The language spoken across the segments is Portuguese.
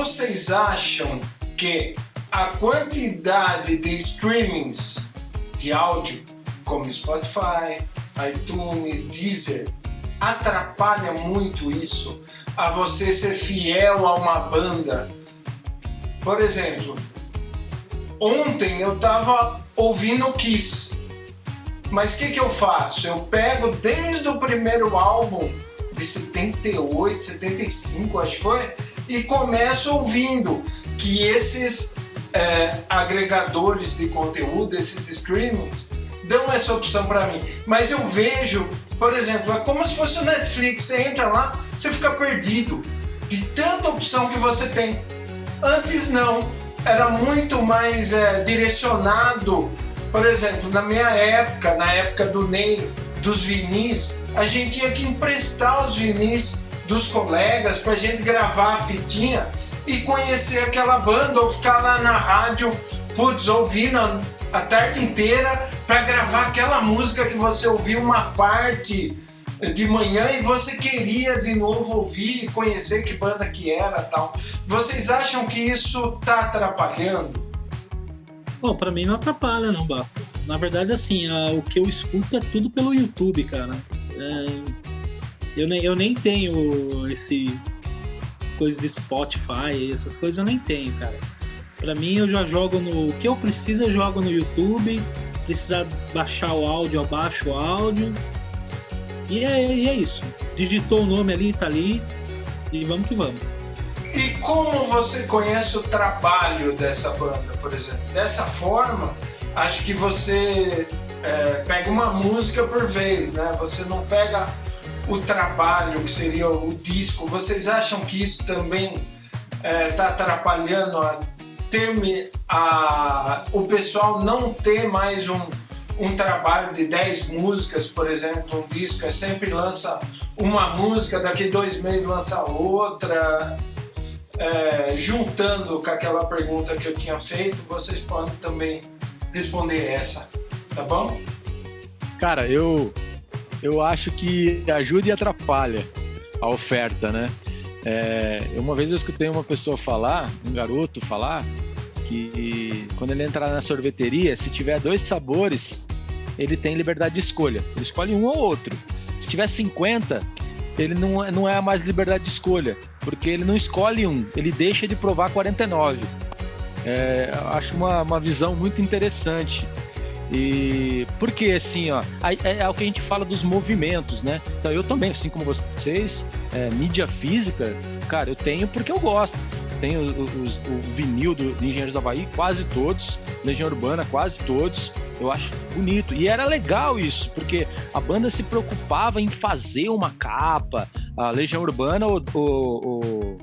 vocês acham que a quantidade de streamings de áudio, como Spotify, iTunes, Deezer, atrapalha muito isso a você ser fiel a uma banda? Por exemplo, ontem eu estava ouvindo Kiss, mas o que eu faço? Eu pego desde o primeiro álbum de 78, 75, acho que foi, e começo ouvindo que esses agregadores de conteúdo, esses streamings, dão essa opção para mim. Mas eu vejo, por exemplo, é como se fosse o Netflix, você entra lá, você fica perdido de tanta opção que você tem. Antes não, era muito mais direcionado. Por exemplo, na minha época, na época do Ney, dos vinis, a gente tinha que emprestar os vinis dos colegas pra gente gravar a fitinha e conhecer aquela banda, ou ficar lá na rádio, ouvindo a tarde inteira para gravar aquela música que você ouviu uma parte de manhã e você queria de novo ouvir e conhecer que banda que era, tal. Vocês acham que isso tá atrapalhando? Bom, pra mim não atrapalha não, Bafo. Na verdade, assim, o que eu escuto é tudo pelo YouTube, cara. Eu nem tenho esse coisa de Spotify, essas coisas eu nem tenho, cara. Pra mim, eu já jogo o que eu preciso, eu jogo no YouTube. Precisar baixar o áudio, eu baixo o áudio. E é isso. Digitou o nome ali, tá ali. E vamos que vamos. E como você conhece o trabalho dessa banda, por exemplo? Dessa forma, acho que você pega uma música por vez, né? Você não pega o trabalho, que seria o disco. Vocês acham que isso também está atrapalhando o pessoal não ter mais um trabalho de 10 músicas, por exemplo, um disco sempre lança uma música, daqui 2 meses lança outra? Juntando com aquela pergunta que eu tinha feito, vocês podem também responder essa, tá bom? Cara, eu acho que ajuda e atrapalha a oferta, né? Uma vez eu escutei uma pessoa falar, um garoto falar, que quando ele entrar na sorveteria, se tiver 2 sabores, ele tem liberdade de escolha. Ele escolhe um ou outro. Se tiver 50, ele não é mais liberdade de escolha, porque ele não escolhe um, ele deixa de provar 49. Acho uma visão muito interessante. E porque assim, ó, é o que a gente fala dos movimentos, né? Então eu também, assim como vocês, mídia física, cara, eu tenho porque eu gosto. Tenho o vinil de Engenheiros do Havaí, quase todos, Legião Urbana, quase todos. Eu acho bonito. E era legal isso, porque a banda se preocupava em fazer uma capa. A Legião Urbana, o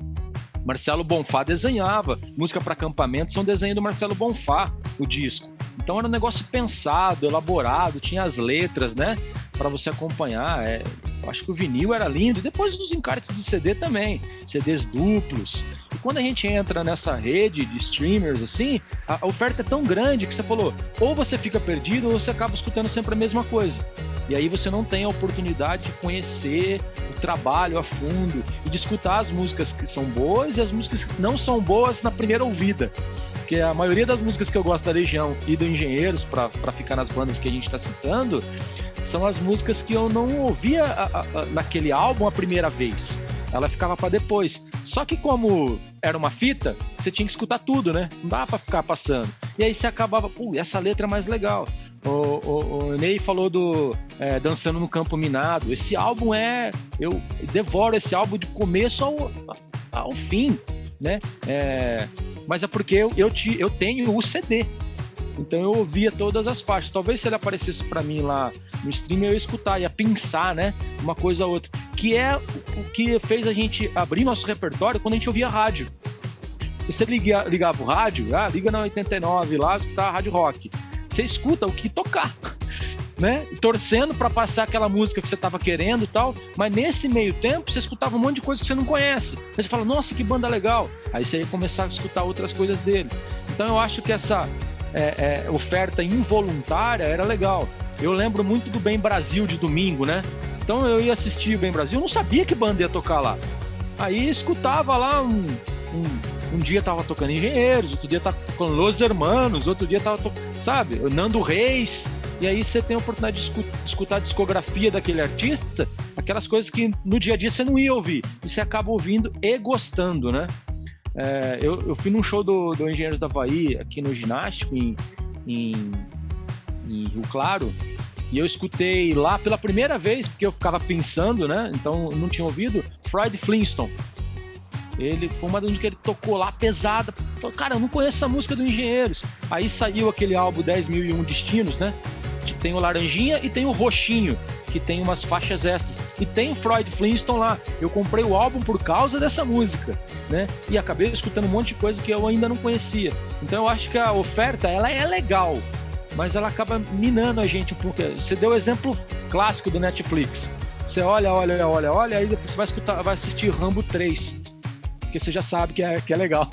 Marcelo Bonfá desenhava. Música para acampamento são desenho do Marcelo Bonfá, o disco. Então era um negócio pensado, elaborado, tinha as letras, né? Para você acompanhar. Eu acho que o vinil era lindo. E depois dos encartes de CD também. CDs duplos. E quando a gente entra nessa rede de streamers, assim, a oferta é tão grande que você falou, ou você fica perdido ou você acaba escutando sempre a mesma coisa. E aí você não tem a oportunidade de conhecer o trabalho a fundo e de escutar as músicas que são boas e as músicas que não são boas na primeira ouvida. Porque a maioria das músicas que eu gosto da Legião e do Engenheiros, para ficar nas bandas que a gente está citando, são as músicas que eu não ouvia naquele álbum a primeira vez. Ela ficava para depois. Só que como era uma fita, você tinha que escutar tudo, né? Não dava para ficar passando. E aí você acabava, essa letra é mais legal. O Ney falou do Dançando no Campo Minado. Esse álbum eu devoro esse álbum de começo ao fim, né? Mas é porque eu tenho o CD. Então eu ouvia todas as faixas. Talvez se ele aparecesse para mim lá no stream, eu ia escutar, ia pensar, né? Uma coisa ou outra. Que é o que fez a gente abrir nosso repertório quando a gente ouvia rádio. Você ligava o rádio, liga na 89 lá, escutar a rádio rock. Você escuta o que tocar, né? Torcendo para passar aquela música que você estava querendo e tal, mas nesse meio tempo você escutava um monte de coisa que você não conhece. Aí você fala, nossa, que banda legal. Aí você ia começar a escutar outras coisas dele. Então eu acho que essa oferta involuntária era legal. Eu lembro muito do Bem Brasil de domingo, né? Então eu ia assistir o Bem Brasil, eu não sabia que banda ia tocar lá. Aí escutava lá Um dia tava tocando Engenheiros, outro dia tava tocando Los Hermanos, outro dia tava tocando, sabe, Nando Reis. E aí você tem a oportunidade de escutar a discografia daquele artista, aquelas coisas que no dia a dia você não ia ouvir, e você acaba ouvindo e gostando, né? Eu fui num show do Engenheiros do Havaí, aqui no Ginástico, em Rio Claro, e eu escutei lá pela primeira vez, porque eu ficava pensando, né? Então eu não tinha ouvido, Fred Flintstone. Ele foi uma das que ele tocou lá pesada. Falei, cara, eu não conheço essa música do Engenheiros. Aí saiu aquele álbum 10.001 Destinos, né? Que tem o laranjinha e tem o roxinho, que tem umas faixas extras. E tem o Freud Flintstone lá. Eu comprei o álbum por causa dessa música, né? E acabei escutando um monte de coisa que eu ainda não conhecia. Então eu acho que a oferta, ela é legal, mas ela acaba minando a gente um pouco. Você deu o exemplo clássico do Netflix. Você olha, aí depois você vai assistir Rambo 3, porque você já sabe que é legal.